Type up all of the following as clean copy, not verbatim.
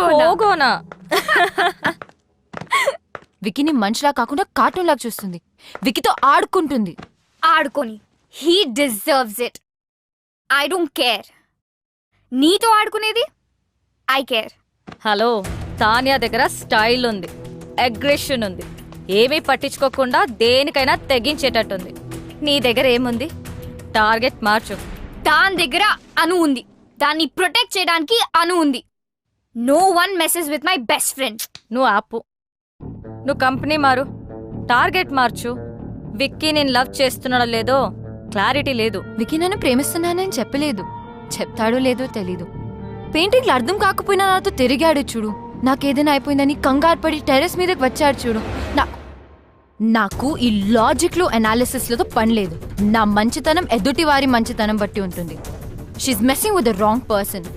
పోగోనా వికీని మనిషిలా కాకుండా కార్టూన్ లాగా చూస్తుంది. వికీతో ఆడుకుంటుంది. ఆడుకొని he deserves it. I don't care. నీతో ఆడుకునేది ఐ కేర్. హలో, తానియా దగ్గర స్టైల్ ఉంది, అగ్రెషన్ ఉంది, ఏమీ పట్టించుకోకుండా దేనికైనా తెగించేటట్టుంది. నీ దగ్గర ఏముంది? టార్గెట్ మార్చు. దాని దగ్గర అను ఉంది, దాన్ని ప్రొటెక్ట్ చేయడానికి అను ఉంది. No one messes with my best friend. నువ్వు ఆపు, నువ్వు కంపెనీ మారు, టార్గెట్ మార్చు. విక్కీ నేను లవ్ చేస్తున్నాడో లేదో క్లారిటీ లేదు. వికీ నన్ను ప్రేమిస్తున్నానని చెప్పలేదు. చెప్తాడో లేదో తెలీదు. పెయింటింగ్లు అర్థం కాకపోయినా నాతో తిరిగాడు చూడు. నాకేదైనా అయిపోయిందని కంగారు పడి టెర్రస్ మీదకి వచ్చాడు చూడు. నాకు ఈ లాజిక్లు అనాలిసిస్లతో పని లేదు. నా మంచితనం ఎదుటి వారి మంచితనం బట్టి ఉంటుంది. She's messing with the wrong person.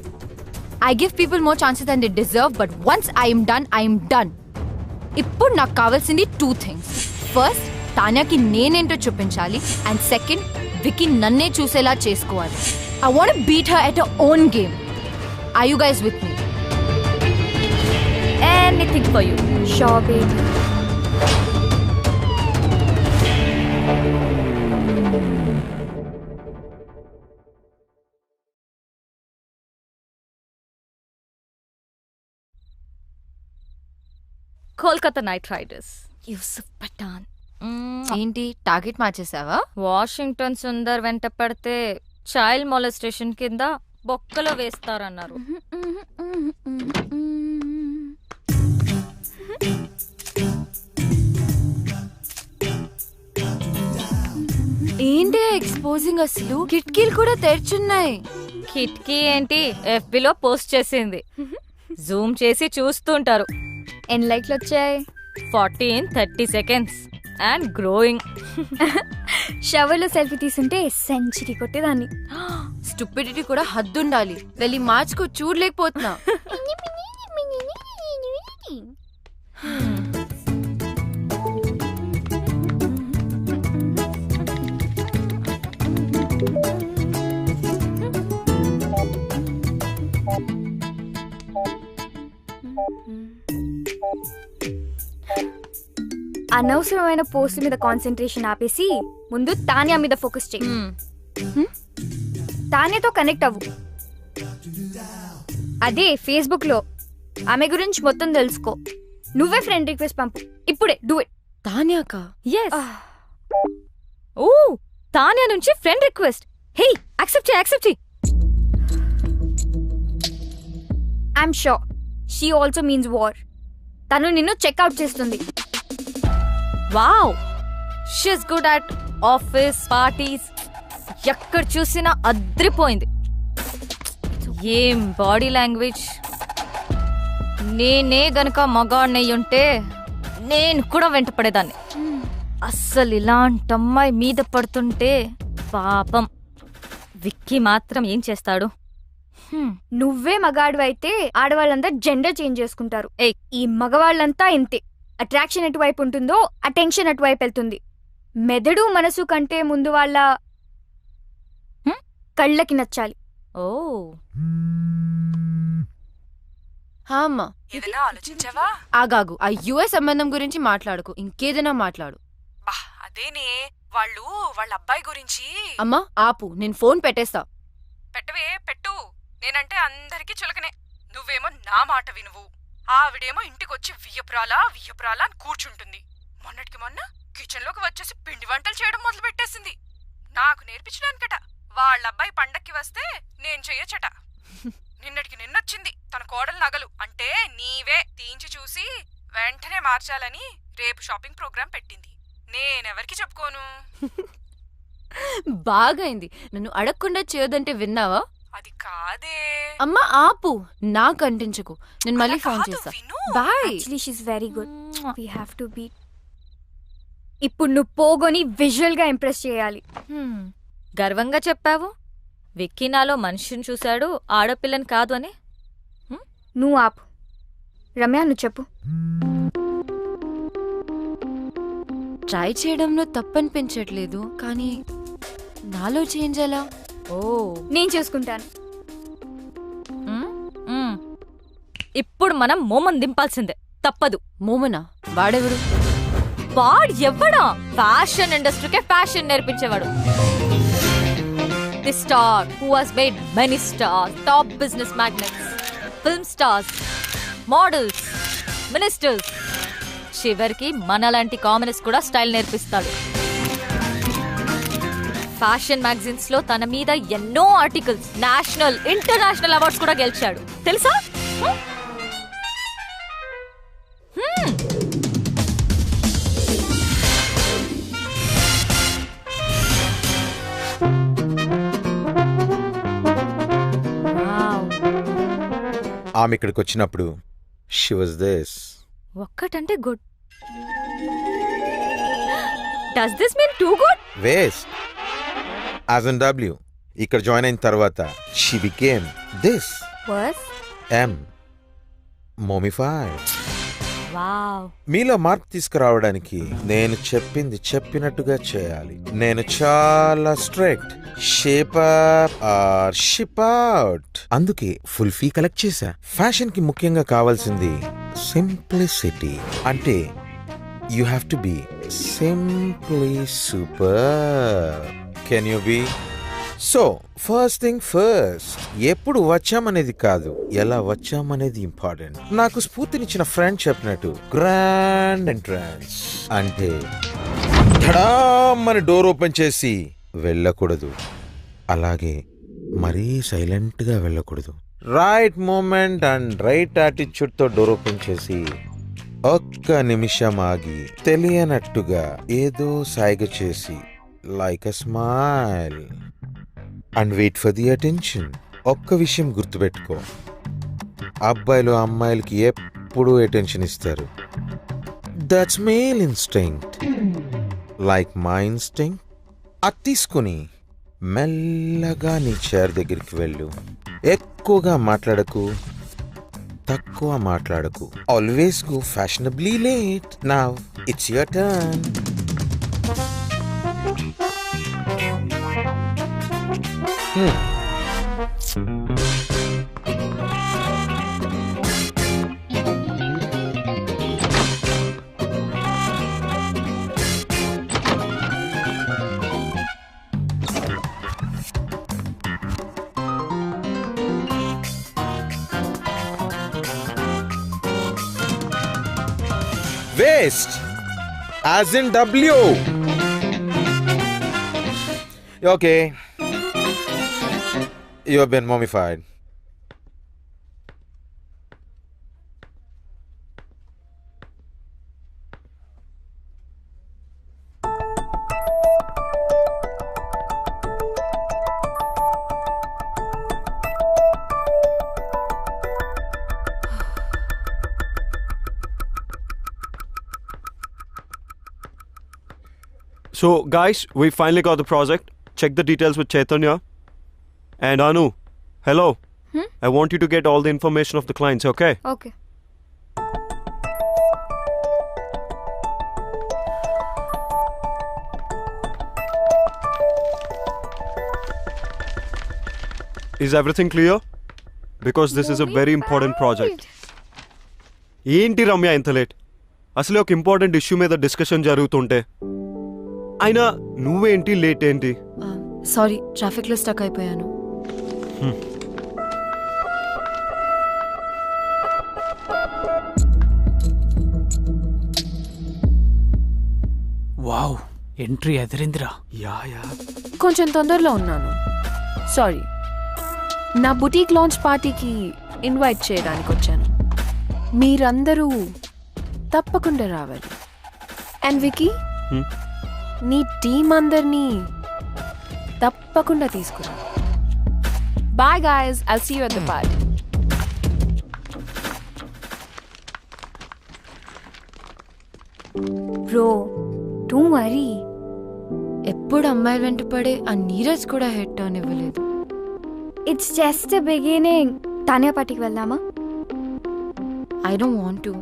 I give people more chances than they deserve, but once I'm done. ఇప్పుడు నాకు కావాల్సింది 2 things. ఫస్ట్, తాన్యాకి నేనేంటో చూపించాలి. అండ్ సెకండ్, వికీ నన్నే చూసేలా చేసుకోవాలి. I want to beat her at her own game. Are you guys with me? Anything for you. Sure, baby. Kolkata Knight Riders, Yusuf Pathan. ఏంటి target మార్చేసావా? Washington Sundar వెంట పడితే చైల్డ్ మొలెస్టేషన్ కింద బొక్కలో వేస్తారన్నారు. ఏంటి ఎక్స్పోజింగ్? అసలు కిటికీలు కూడా తెరుచున్నాయి. కిటికీ ఏంటి, FBలో పోస్ట్ చేసింది. జూమ్ చేసి చూస్తుంటారు. ఎన్ని లైక్లు వచ్చాయి? 40 in 30 seconds అండ్ గ్రోయింగ్. షవర్లో సెల్ఫీ తీసుంటే సెంచరీ కొట్టేదాన్ని. స్టూపిడిటీ కూడా హద్దుండాలి. వెళ్ళి మార్చుకో, చూడలేకపోతున్నా. అనవసరమైన పోస్ట్ మీద కాన్సన్ట్రేషన్ ఆపేసి ముందు తాన్యా మీద ఫోకస్ చేయి. తాన్యాతో కనెక్ట్ అవ్వు. అదే ఫేస్బుక్ లో ఆమె గురించి మొత్తం తెలుసుకో. నువ్వే ఫ్రెండ్ రిక్వెస్ట్ పంపు ఇప్పుడే. Do it. తాన్యాకా? ఎస్. ఓ, తాన్యా నుంచి ఫ్రెండ్ రిక్వెస్ట్. హే, యాక్సెప్ట్ చేయి. I'm sure she also means war. తను నిన్ను చెక్అవుట్ చేస్తుంది. Wow, she's good at office parties. ఎక్కడ చూసినా అద్రిపోయింది. ఏం బాడీ లాంగ్వేజ్. నేనే గనక మగాడినయ్యుంటే నేను కూడా వెంట పడేదాన్ని. అస్సలు ఇలాంటి అమ్మాయి మీద పడుతుంటే పాపం. విక్కీ మాత్రం ఏం చేస్తాడు? నువ్వే మగాడివైతే ఆడవాళ్ళంతా జెండర్ చేంజ్ చేసుకుంటారు. ఈ మగవాళ్ళంతా ఇంతే. అట్రాక్షన్ ఎటువైపు ఉంటుందో అటెన్షన్ అటువైపు వెళ్తుంది. మెదడు మనసు కంటే ముందు వాళ్ళ కళ్ళకి నచ్చాలి. ఓ, అమ్మా, ఏదైనా ఆలోచించావా? ఆగాగు. ఆ యుఎస్ సంబంధం గురించి మాట్లాడుకు, ఇంకేదైనా మాట్లాడు. అదేనే, వాళ్ళు వాళ్ళ అబ్బాయి గురించి. అమ్మా ఆపు, నేను ఫోన్ పెట్టేస్తా. పెట్టవే, పెట్టు. నేనంటే అందరికీ చులకనే. నువ్వేమో నా మాట వినువు. ఆవిడేమో ఇంటికొచ్చి వియ్యపురాలా అని కూర్చుంటుంది. మొన్నటికి మొన్న కిచెన్ లోకి వచ్చేసి పిండి వంటలు చేయడం మొదలు పెట్టేసింది. నాకు నేర్పించడానికట. వాళ్ళబ్బాయి పండక్కి వస్తే నేను చెయ్యొచ్చట. నిన్నటికి నిన్నొచ్చింది తన కోడలు నగలు అంటే నీవే తీయించి చూసి వెంటనే మార్చాలని రేపు షాపింగ్ ప్రోగ్రాం పెట్టింది. నేనెవరికి చెప్పుకోను. బాగైంది. నన్ను అడగకుండా చేయొద్దంటే విన్నావా? అది కాదే. అమ్మా ఆపు, నాకు అంటించకు. నేను మళ్ళీ ఫోన్ చేస్తా. Bye. Actually she is very good. We have to beat. ఇప్పుడు నువ్వు పోగొని విజువల్ గా ఇంప్రెస్ చేయాలి. గర్వంగా చెప్పావు. విక్కీ నాలో మనిషిని చూశాడు, ఆడపిల్లని కాదు అని. నువ్వు ఆపు. రమ్య, నువ్వు చెప్పు. ట్రై చేయడంలో తప్పనిపించట్లేదు, కానీ నాలో చేంజ్ ఎలా? ఓ, నేను చేసుకుంటాను. ఇప్పుడు మనం మోమన్ దింపాల్సిందే, తప్పదు. మోమనా? వాడెవడు? వాడు ఎవడా? ఫ్యాషన్ ఇండస్ట్రీకే ఫ్యాషన్ నేర్పించేవాడు. The star who has made many stars, top business magnets, film stars, models, ministers, చివరికి మనలాంటి కామనర్స్ కూడా స్టైల్ నేర్పిస్తాడు. ఫ్యాషన్ మ్యాగజైన్స్ లో తన మీద ఎన్నో ఆర్టికల్స్, నేషనల్ ఇంటర్నేషనల్ అవార్డ్స్ కూడా గెలిచాడు, తెలుసా? ఆమె ఇక్కడికి వచ్చినప్పుడు షీ వాజ్ దిస్. ఒక్కటంటే good. Does this mean too good? Waste. As in W ఇక్కడ జాయిన్ అయిన తర్వాత she became this. Worse M mummified. Wow. మీలో మార్పు తీసుకురావడానికి నేను చెప్పింది చెప్పినట్టుగా చేయాలి. నేను చాలా strict. Shape up or ship out. అందుకే ఫుల్ ఫీ కలెక్ట్ చేశా. ఫ్యాషన్ కి ముఖ్యంగా కావాల్సింది సింప్లిసిటీ. అంటే you have to be simply super. Can you be? So first thing first, ఎప్పుడు వచ్చామనేది కాదు, ఎలా వచ్చామనేది ఇంపార్టెంట్. నాకు స్ఫూర్తినిచ్చిన ఫ్రెండ్ చెప్పినట్టు గ్రాండ్ ఎంట్రన్స్ అంటే ధడామని డోర్ ఓపెన్ చేసి వెళ్ళకూడదు, అలాగే మరీ సైలెంట్ గా వెళ్ళకూడదు. Right moment and right attitude తో డోర్ ఓపెన్ చేసి ఒక్క నిమిషం ఆగి తెలియనట్టుగా ఏదో సాయిగ చేసి like a smile and wait for the attention. ఒక్క విషయం గుర్తుపెట్టుకో, అబ్బాయిలు అమ్మాయిలకి ఎప్పుడూ అటెన్షన్ ఇస్తారు. That's male instinct, like my instinct. అది తీసుకుని మెల్లగా నీ చైర్ దగ్గరికి వెళ్ళు. ఎక్కువగా మాట్లాడకు, తక్కువ మాట్లాడకు. Always go fashionably late. Now it's your turn. Waste, as in W. Okay, you have been mummified. So, guys, we finally got the project. Check the details with Chaitanya. And Anu, hello. I want you to get all the information of the clients, okay? Okay. Is everything clear? Because this is a very important project. ఏంటి రమ్య ఇంత late? అసలే ఒక important issue మీద discussion జరుగుతుంటే అయినా నువ్వేంటి late ఏంటి? Sorry, traffic లో స్టక్ అయిపోయాను. వావ్, ఎంట్రీ ఎదిరిందిరా. యా కొంచెం తొందరలో ఉన్నాను, సారీ. నా బుటీక్ లాంచ్ పార్టీకి ఇన్వైట్ చేయడానికి వచ్చాను. మీరందరూ తప్పకుండా రావాలి. అండ్ వికీ, నీ టీం అందరినీ తప్పకుండా తీసుకురా. Bye guys, I'll see you at the party. Bro, don't worry. ఎప్పుడు అమ్మాయిలు వెంట పడే ఆ నీరజ్ కూడా హెడ్ టర్న్ ఇవ్వలేదు. It's just beginning. తానియా పార్టీకి వెళ్దామా? I don't want to.